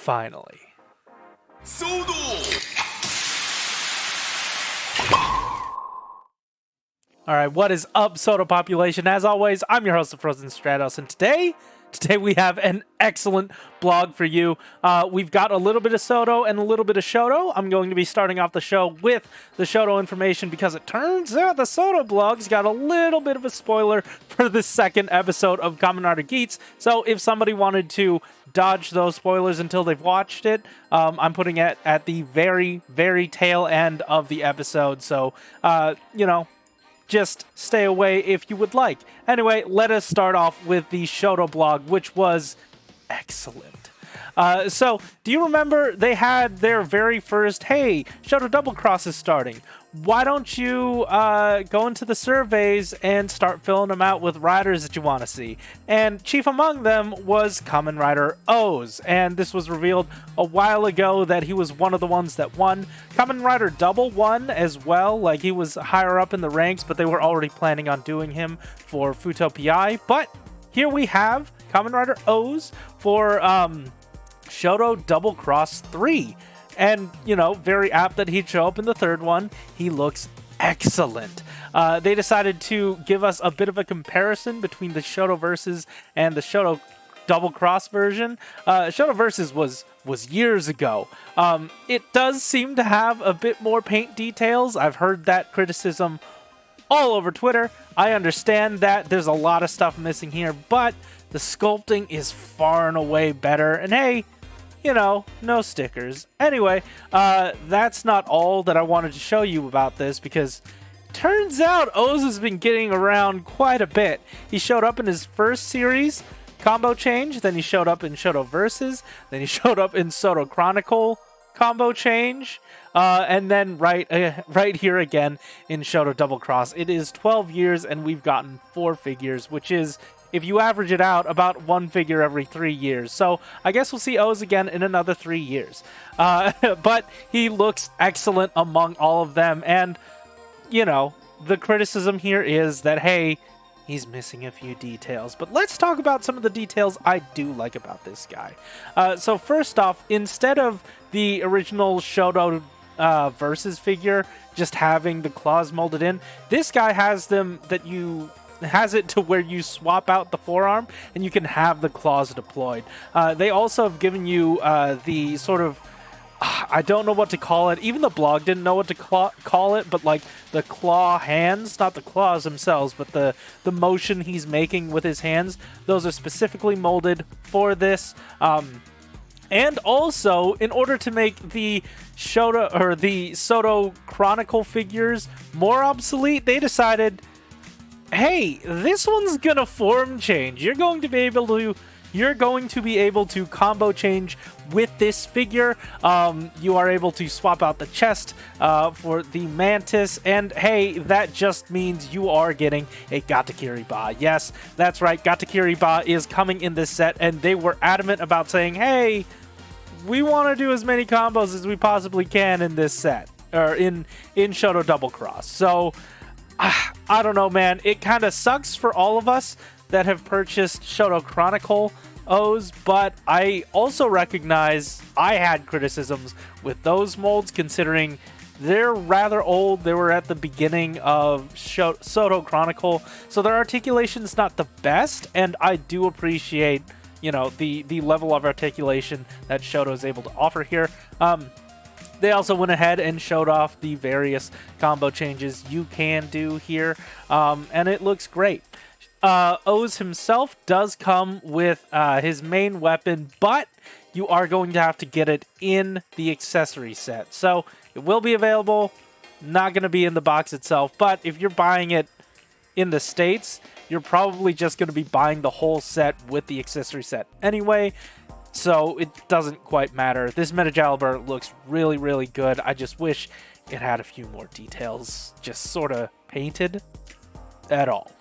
Finally. SHODO! Alright, what is up, SODO population? As always, I'm your host, the Frozen Stratos, and today we have an excellent blog for you. We've got a little bit of SODO and a little bit of SHODO. I'm going to be starting off the show with the SHODO information because it turns out the SODO blog's got a little bit of a spoiler for the second episode of Kamen Geats. So if somebody wanted to dodge those spoilers until they've watched it, I'm putting it at the very, very tail end of the episode. So, just stay away if you would like. Anyway, let us start off with the SHODO blog, which was excellent. So, do you remember they had their very first, hey, SHODO Double Cross is starting. Why don't you go into the surveys and start filling them out with riders that you want to see? And chief among them was Kamen Rider O's. And this was revealed a while ago that he was one of the ones that won. Kamen Rider Double won as well. Like, he was higher up in the ranks, but they were already planning on doing him for Futo PI. But here we have Kamen Rider O's for SHODO Double Cross 3. And, very apt that he'd show up in the third one. He looks excellent. They decided to give us a bit of a comparison between the SHODO Versus and the SHODO Double Cross version. SHODO Versus was years ago. It does seem to have a bit more paint details. I've heard that criticism all over Twitter. I understand that there's a lot of stuff missing here, but the sculpting is far and away better. And hey, no stickers. Anyway, that's not all that I wanted to show you about this, because turns out O's has been getting around quite a bit. He showed up in his first series, Combo Change, then he showed up in SHODO Versus, then he showed up in SODO Chronicle Combo Change, and then right here again in SHODO Double Cross. It is 12 years and we've gotten 4 figures, which is, if you average it out, about 1 figure every 3 years. So I guess we'll see O's again in another 3 years. But he looks excellent among all of them. And, the criticism here is that, hey, he's missing a few details. But let's talk about some of the details I do like about this guy. So first off, instead of the original SHODO Versus figure just having the claws molded in, this guy has them has it to where you swap out the forearm and you can have the claws deployed. They also have given you the sort of, I don't know what to call it. Even the blog didn't know what to call it, but like the claw hands, not the claws themselves, but the motion he's making with his hands, those are specifically molded for this. And also, in order to make the SODO Chronicle figures more obsolete, they decided, hey, this one's gonna form change. You're going to be able to combo change with this figure. You are able to swap out the chest for the Mantis, and hey, that just means you are getting a Gatakiri Ba. Yes, that's right, Gatakiri Ba is coming in this set, and they were adamant about saying, hey, we want to do as many combos as we possibly can in this set, or in SHODO Double Cross. So I don't know, man. It kind of sucks for all of us that have purchased SHODO Chronicle O's, but I also recognize I had criticisms with those molds, considering they're rather old. They were at the beginning of SODO Chronicle, so their articulation's not the best, and I do appreciate, the level of articulation that SHODO is able to offer here. They also went ahead and showed off the various combo changes you can do here, and it looks great. O's himself does come with his main weapon, but you are going to have to get it in the accessory set. So it will be available, not going to be in the box itself, but if you're buying it in the States, you're probably just going to be buying the whole set with the accessory set anyway. So it doesn't quite matter. This Metagaliber looks really, really good. I just wish it had a few more details just sort of painted at all.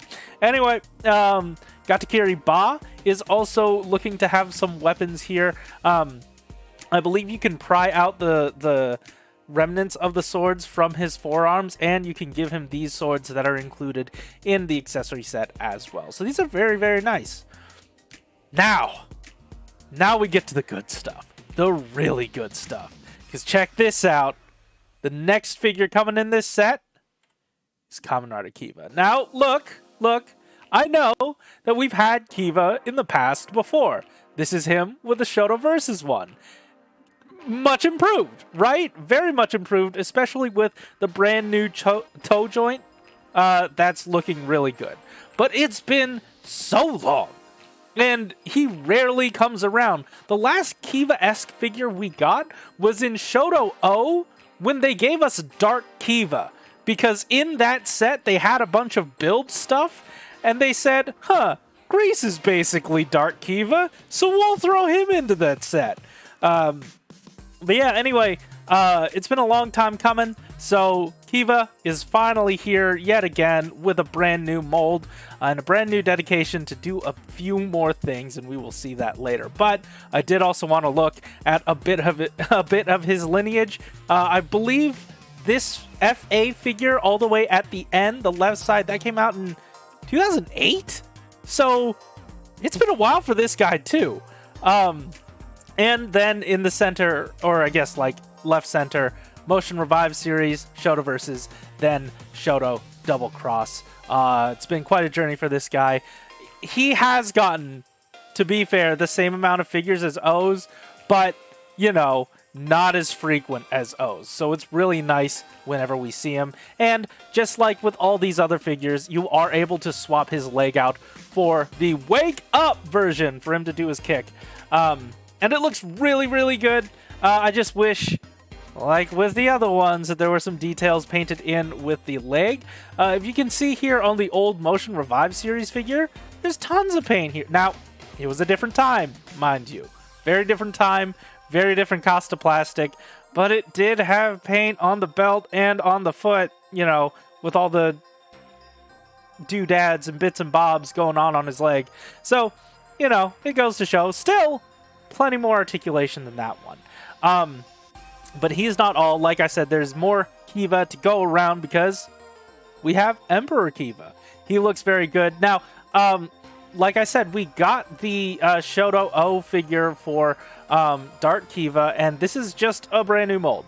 Anyway, Gatakiri Ba is also looking to have some weapons here. I believe you can pry out the remnants of the swords from his forearms, and you can give him these swords that are included in the accessory set as well. So these are very, very nice. Now we get to the good stuff. the really good stuff. Because check this out. The next figure coming in this set is Kamen Rider Kiva. Now, look. I know that we've had Kiva in the past before. This is him with the SHODO-XX one. Much improved, right? Very much improved, especially with the brand new toe joint. That's looking really good. But it's been so long, and he rarely comes around. The last Kiva-esque figure we got was in SHODO-O when they gave us Dark Kiva, because in that set they had a bunch of build stuff, and they said, Grease is basically Dark Kiva, so we'll throw him into that set. But yeah, anyway, it's been a long time coming, so Kiva is finally here yet again with a brand new mold and a brand new dedication to do a few more things, and we will see that later. But I did also want to look at a bit of his lineage. I believe this FA figure all the way at the end, the left side, that came out in 2008? So it's been a while for this guy too. And then in the center, or I guess like left center, Motion Revive series, SHODO-XX, then SHODO Double Cross. It's been quite a journey for this guy. He has gotten, to be fair, the same amount of figures as O's, but, you know, not as frequent as O's. So it's really nice whenever we see him. And just like with all these other figures, you are able to swap his leg out for the Wake Up version for him to do his kick. And it looks really, really good. I just wish, like with the other ones, that there were some details painted in with the leg. If you can see here on the old Motion Revive series figure, there's tons of paint here. Now, it was a different time, mind you. Very different time, very different cost of plastic, but it did have paint on the belt and on the foot, you know, with all the doodads and bits and bobs going on his leg. So, you know, it goes to show, still plenty more articulation than that one. But he's not all. Like I said, there's more Kiva to go around because we have Emperor Kiva. He looks very good. Now, like I said, we got the SHODO-O figure for Dark Kiva, and this is just a brand new mold,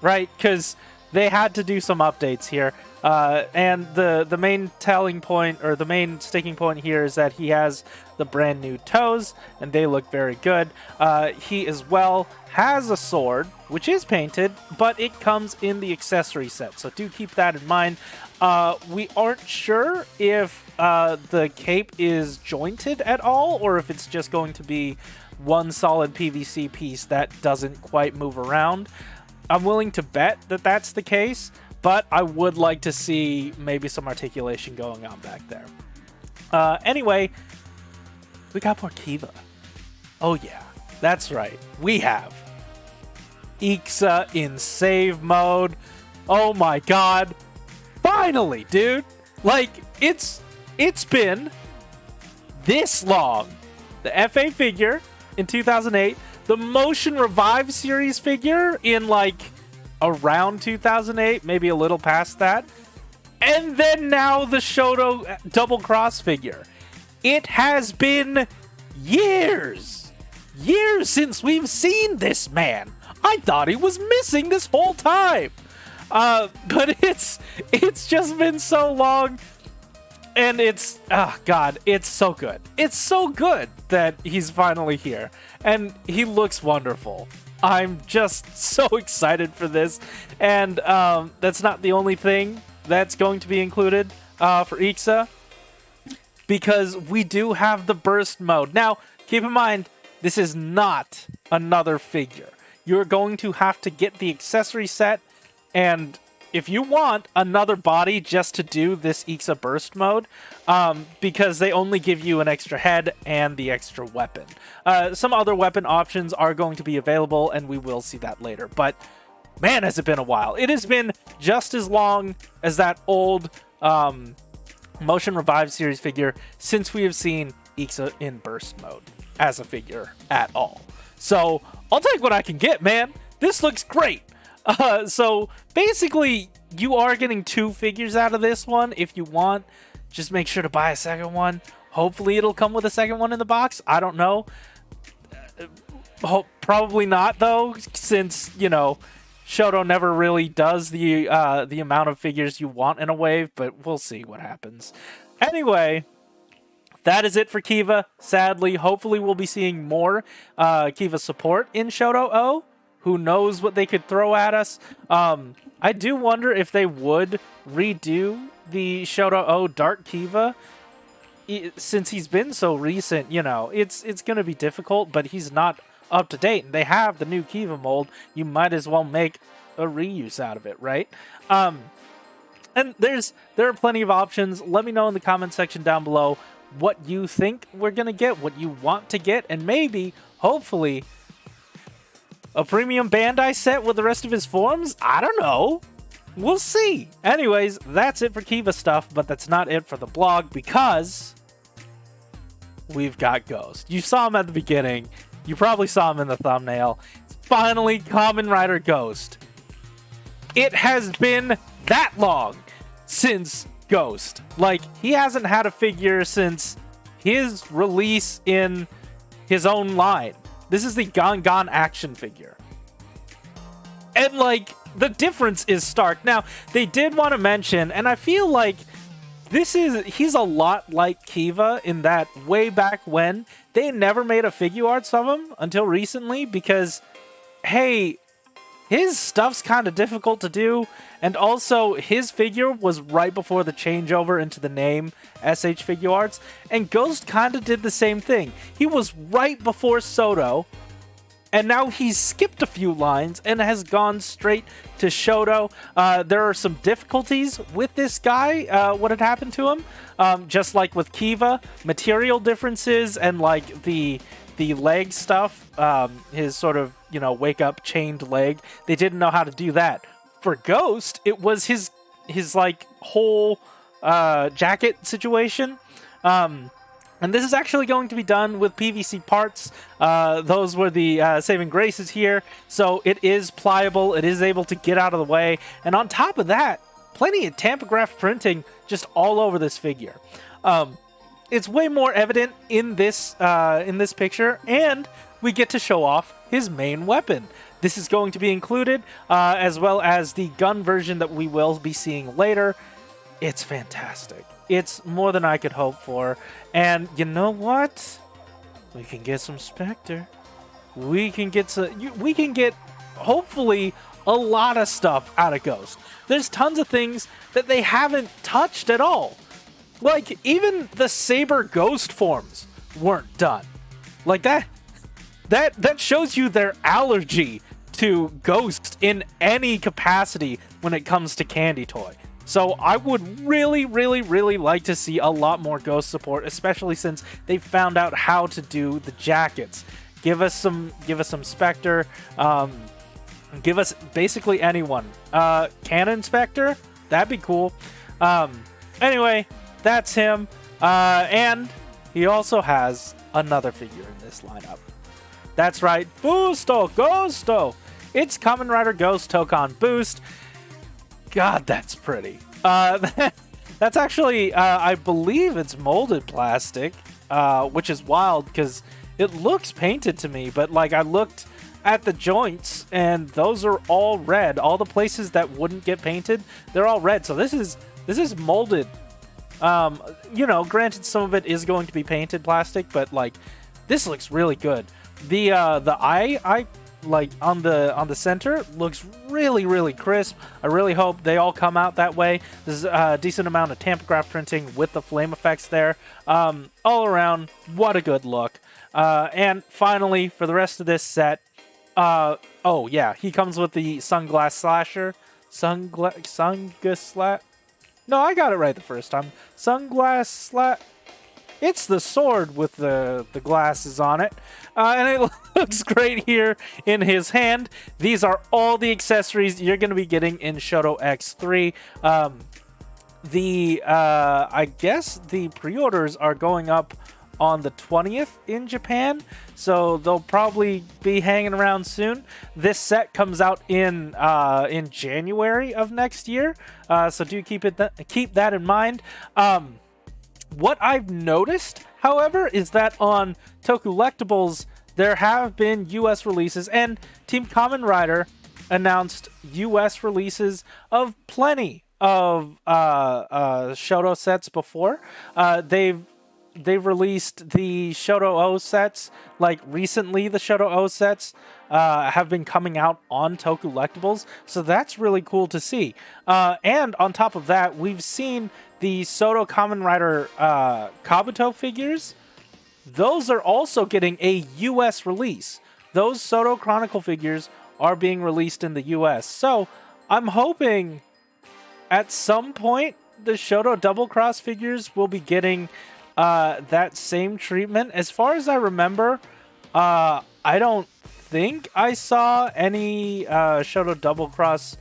right? Because they had to do some updates here. And the main telling point, or the main sticking point here, is that he has the brand new toes, and they look very good. He as well has a sword, which is painted, but it comes in the accessory set, so do keep that in mind. We aren't sure if the cape is jointed at all, or if it's just going to be one solid PVC piece that doesn't quite move around. I'm willing to bet that that's the case, but I would like to see maybe some articulation going on back there. Anyway, we got more Kiva. Oh yeah, that's right. We have Ixa in save mode. Oh my god. Finally, dude. Like, it's been this long. The FA figure in 2008, the Motion Revive series figure in like around 2008, maybe a little past that, and then now the SHODO Double Cross figure. It has been years since we've seen this man. I thought he was missing this whole time. But it's just been so long, and it's, oh god, it's so good. It's so good that he's finally here, and he looks wonderful. I'm just so excited for this, and that's not the only thing that's going to be included for Ixa, because we do have the burst mode. Now, keep in mind, this is not another figure. You're going to have to get the accessory set, and if you want another body just to do this Ixa burst mode, because they only give you an extra head and the extra weapon. Some other weapon options are going to be available, and we will see that later. But man, has it been a while. It has been just as long as that old Motion Revive series figure since we have seen Ixa in burst mode as a figure at all. So I'll take what I can get, man. This looks great. So basically, you are getting 2 figures out of this one. If you want, just make sure to buy a second one. Hopefully it'll come with a second one in the box. I don't know. Oh, probably not though, since Shodo never really does the amount of figures you want in a wave, but we'll see what happens. Anyway, that is it for Kiva. Sadly, hopefully we'll be seeing more Kiva support in Shodo-O. Who knows what they could throw at us? I do wonder if they would redo the Shodo-O Dark Kiva. Since he's been so recent, it's going to be difficult, but he's not up to date. And they have the new Kiva mold. You might as well make a reuse out of it, right? And there are plenty of options. Let me know in the comment section down below what you think we're going to get, what you want to get, and maybe, hopefully, a premium Bandai set with the rest of his forms? I don't know. We'll see. Anyways, that's it for Kiva stuff, but that's not it for the blog because we've got Ghost. You saw him at the beginning. You probably saw him in the thumbnail. It's finally Kamen Rider Ghost. It has been that long since Ghost. Like, he hasn't had a figure since his release in his own line. This is the Gon action figure. And, like, the difference is stark. Now, they did want to mention, and I feel like he's a lot like Kiva in that way back when, they never made a figure arts of him until recently because, hey, his stuff's kind of difficult to do, and also his figure was right before the changeover into the name SH Figure Arts, and Ghost kind of did the same thing. He was right before SODO, and now he's skipped a few lines and has gone straight to Shodo. There are some difficulties with this guy, what had happened to him, just like with Kiva, material differences and like the leg stuff, his sort of, wake up chained leg. They didn't know how to do that. For Ghost, it was his like whole jacket situation. And this is actually going to be done with PVC parts. Those were the saving graces here. So it is pliable. It is able to get out of the way. And on top of that, plenty of tampograph printing just all over this figure. It's way more evident in this picture, and we get to show off his main weapon. This is going to be included, as well as the gun version that we will be seeing later. It's fantastic. It's more than I could hope for. And you know what? We can get some Spectre. We can get hopefully a lot of stuff out of Ghost. There's tons of things that they haven't touched at all. Like, even the Saber Ghost forms weren't done. Like, that shows you their allergy to Ghost in any capacity when it comes to Candy Toy. So I would really, really, really like to see a lot more Ghost support, especially since they found out how to do the jackets. Give us some Spectre. Give us basically anyone. Canon Spectre? That'd be cool. Anyway, that's him. And he also has another figure in this lineup. That's right, Boosto, Ghosto! It's Kamen Rider Ghost Tokon Boost. God, that's pretty. That's actually, I believe it's molded plastic, which is wild because it looks painted to me, but like I looked at the joints and those are all red. All the places that wouldn't get painted, they're all red. So this is molded. Granted some of it is going to be painted plastic, but like this looks really good. The eye like on the center looks really, really crisp. I really hope they all come out that way. There's a decent amount of tampograph printing with the flame effects there. All around, what a good look. And finally, for the rest of this set, oh yeah, he comes with the sunglass slasher. No, I got it right the first time. It's the sword with the glasses on it. And it looks great here in his hand. These are all the accessories you're going to be getting in SHODO-X 3. I guess the pre-orders are going up on the 20th in Japan, so they'll probably be hanging around soon. This set comes out in January of next year, so do keep that in mind. What I've noticed, however, is that on Tokulectables, there have been US releases, and Team Kamen Rider announced US releases of plenty of Shodo sets before. They've released the Shodo-O sets, like recently the Shodo-O sets have been coming out on Toku Lectables, so that's really cool to see. And on top of that, we've seen the SODO Kamen Rider Kabuto figures. Those are also getting a US release. Those SODO Chronicle figures are being released in the US. So I'm hoping at some point the Shodo Double Cross figures will be getting that same treatment. As far as I remember, I don't think I saw any Shodo Double Cross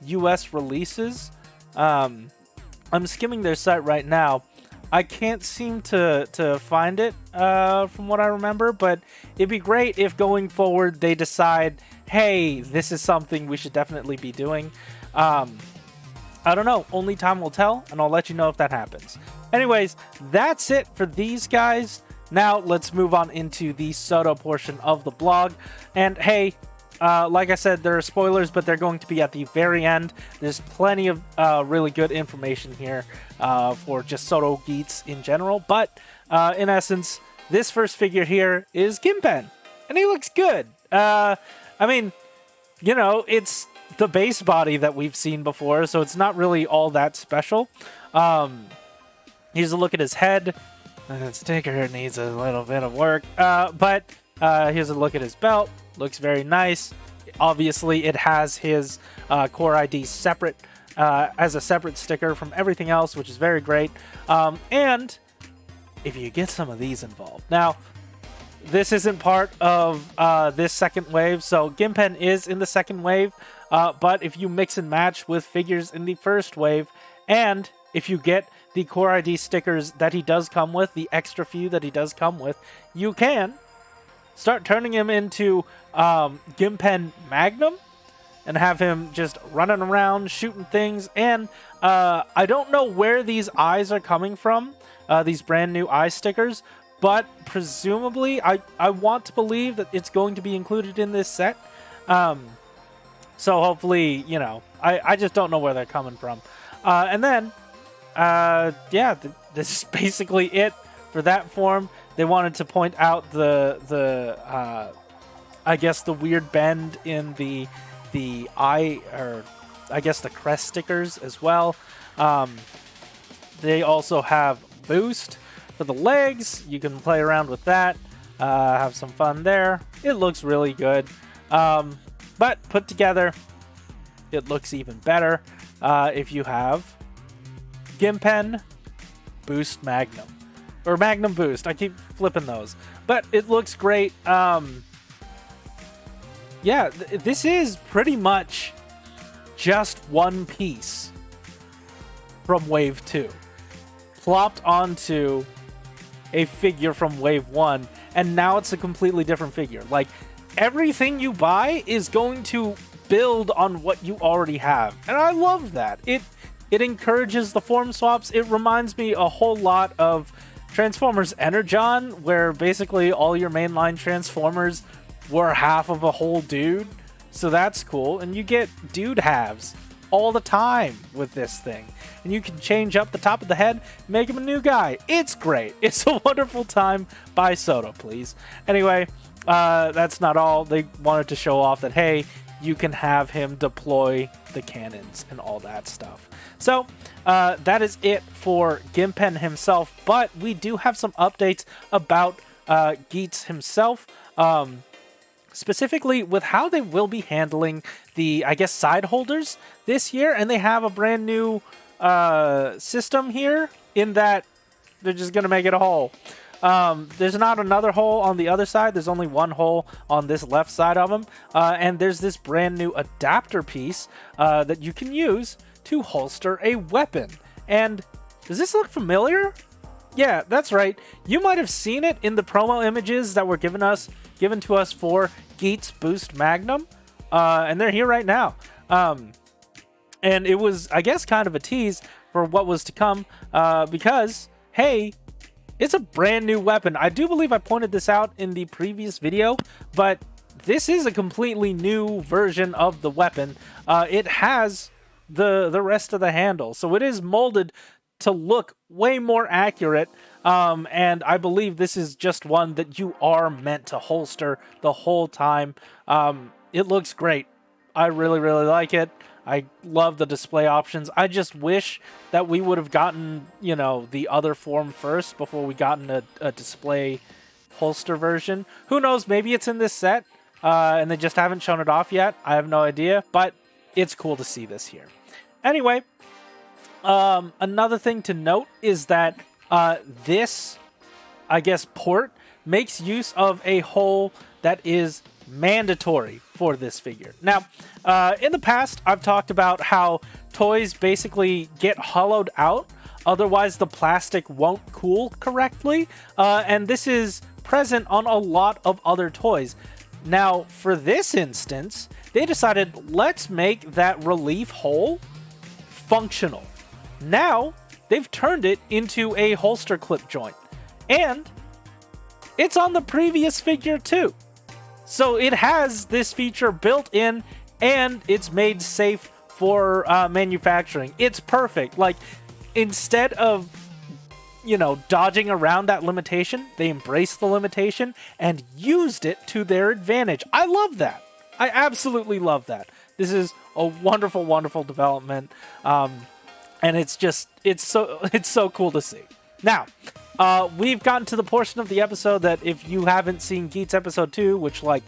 US releases. I'm skimming their site right now. I can't seem to find it from what I remember, but it'd be great if going forward they decide, hey, this is something we should definitely be doing. I don't know. Only time will tell, and I'll let you know if that happens. Anyways, that's it for these guys. Now let's move on into the SODO portion of the blog. And hey, like I said, there are spoilers, but they're going to be at the very end. There's plenty of really good information here for just SODO Geats in general. But in essence, this first figure here is Gimpen, and he looks good. I mean, you know, it's the base body that we've seen before, so it's not really all that special. Here's a look at his head. The sticker needs a little bit of work, but here's a look at his belt. Looks very nice. Obviously, it has his core ID separate as a separate sticker from everything else, which is very great. And if you get some of these involved. Now, this isn't part of this second wave, so Gimpen is in the second wave, but if you mix and match with figures in the first wave, and if you get the core ID stickers that he does come with, the extra few that he does come with, you can start turning him into Gimpen Magnum and have him just running around shooting things. And I don't know where these eyes are coming from, these brand new eye stickers, but presumably I want to believe that it's going to be included in this set. So hopefully, you know, I just don't know where they're coming from. And then, yeah, this is basically it for that form. They wanted to point out the I guess the weird bend in the eye, or I guess the crest stickers as well. They also have boost for the legs. You can play around with that, have some fun there. It looks really good, but put together, it looks even better if you have Gimpen Boost Magnum. Or Magnum Boost. I keep flipping those. But it looks great. Yeah, this is pretty much just one piece from Wave 2. Plopped onto a figure from Wave 1. And now it's a completely different figure. Like, everything you buy is going to build on what you already have. And I love that. It encourages the form swaps. It reminds me a whole lot of Transformers Energon, where basically all your mainline Transformers were half of a whole dude. So that's cool. And you get dude halves all the time with this thing. And you can change up the top of the head, make him a new guy. It's great. It's a wonderful time. Buy SODO, please. Anyway, that's not all. They wanted to show off that, hey, you can have him deploy the cannons and all that stuff. So that is it for Gimpen himself, but we do have some updates about Geats himself, specifically with how they will be handling the, I guess, side holders this year. And they have a brand new system here in that they're just going to make it a hole. There's not another hole on the other side. There's only one hole on this left side of him. And there's this brand new adapter piece that you can use to holster a weapon. And does this look familiar? Yeah, that's right. You might have seen it in the promo images that were given to us for Geats Boost Magnum. And they're here right now. And it was, I guess, kind of a tease for what was to come. Because, hey, It's a brand new weapon. I do believe I pointed this out in the previous video, but this is a completely new version of the weapon. It has the rest of the handle, so it is molded to look way more accurate. And I believe this is just one that you are meant to holster the whole time. It looks great. I really, really like it. I love the display options. I just wish that we would have gotten, you know, the other form first before we gotten a display holster version. Who knows? Maybe it's in this set, and they just haven't shown it off yet. I have no idea, but it's cool to see this here. Anyway, another thing to note is that this, I guess, port makes use of a hole that is mandatory for this figure. Now, in the past, I've talked about how toys basically get hollowed out, otherwise the plastic won't cool correctly, and this is present on a lot of other toys. Now, for this instance, they decided, let's make that relief hole functional. Now, they've turned it into a holster clip joint, and it's on the previous figure too. So it has this feature built in, and it's made safe for manufacturing. It's perfect. Like, instead of, you know, dodging around that limitation, they embraced the limitation and used it to their advantage. I love that. I absolutely love that. This is a wonderful, wonderful development. And it's so cool to see. Now, we've gotten to the portion of the episode that if you haven't seen Geats episode 2, which, like,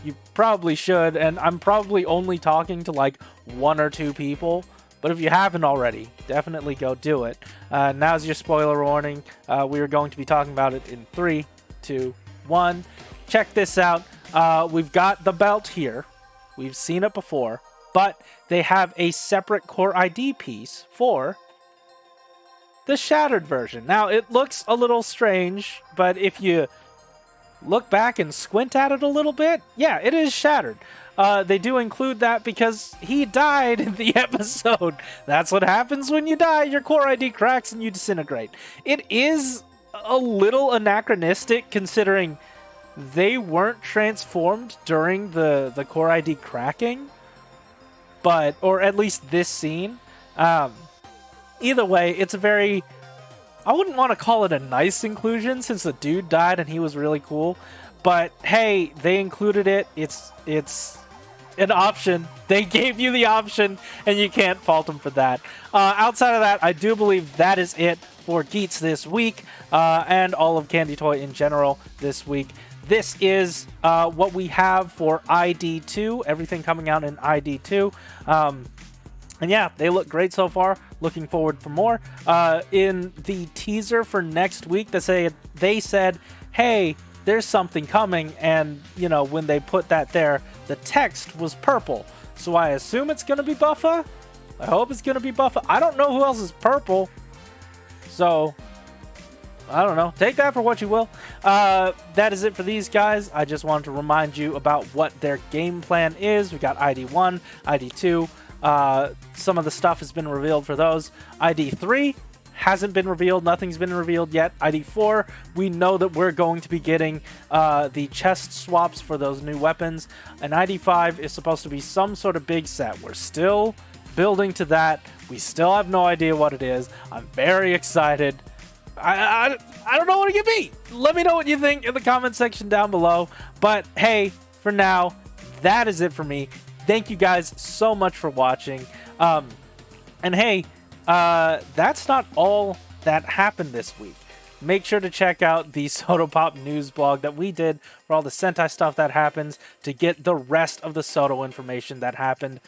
you probably should, and I'm probably only talking to, like, 1 or 2 people, but if you haven't already, definitely go do it. Now's your spoiler warning. We are going to be talking about it in 3, 2, 1. Check this out. We've got the belt here. We've seen it before, but they have a separate core ID piece for the shattered version. Now, it looks a little strange, but if you look back and squint at it a little bit, yeah, it is shattered. They do include that because he died in the episode. That's what happens when you die. Your core ID cracks and you disintegrate. It is a little anachronistic considering they weren't transformed during the core ID cracking, but, or at least this scene. Either way, it's a very, I wouldn't want to call it a nice inclusion since the dude died and he was really cool, but hey, they included it. It's an option. They gave you the option and you can't fault them for that. Outside of that, I do believe that is it for Geats this week, and all of Candy Toy in general this week. This is what we have for ID2, everything coming out in ID2. And yeah, they look great so far. Looking forward for more. In the teaser for next week, they said, hey, there's something coming. And, you know, when they put that there, the text was purple. So I assume it's going to be Buffa. I hope it's going to be Buffa. I don't know who else is purple. So, I don't know. Take that for what you will. That is it for these guys. I just wanted to remind you about what their game plan is. We got ID1, ID2. Some of the stuff has been revealed for those. ID3 hasn't been revealed. Nothing's been revealed yet. ID4, we know that we're going to be getting the chest swaps for those new weapons. And ID5 is supposed to be some sort of big set. We're still building to that. We still have no idea what it is. I'm very excited. I don't know what it could be. Let me know what you think in the comment section down below. But hey, for now, that is it for me. Thank you guys so much for watching. And hey, that's not all that happened this week. Make sure to check out the SODO Pop news blog that we did for all the Sentai stuff that happens to get the rest of the SODO information that happened.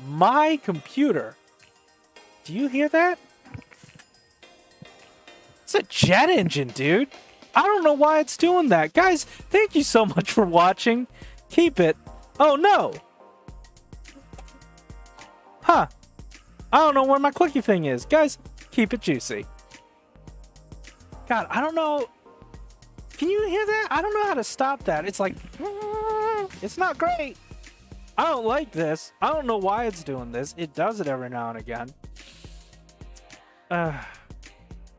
My computer, do you hear that? It's a jet engine, dude. I don't know why it's doing that. Guys, thank you so much for watching. Keep it. Oh, no. Huh. I don't know where my clicky thing is. Guys, keep it juicy. God, I don't know. Can you hear that? I don't know how to stop that. It's like, it's not great. I don't like this. I don't know why it's doing this. It does it every now and again.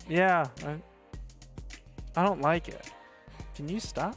Yeah. I don't like it. Can you stop?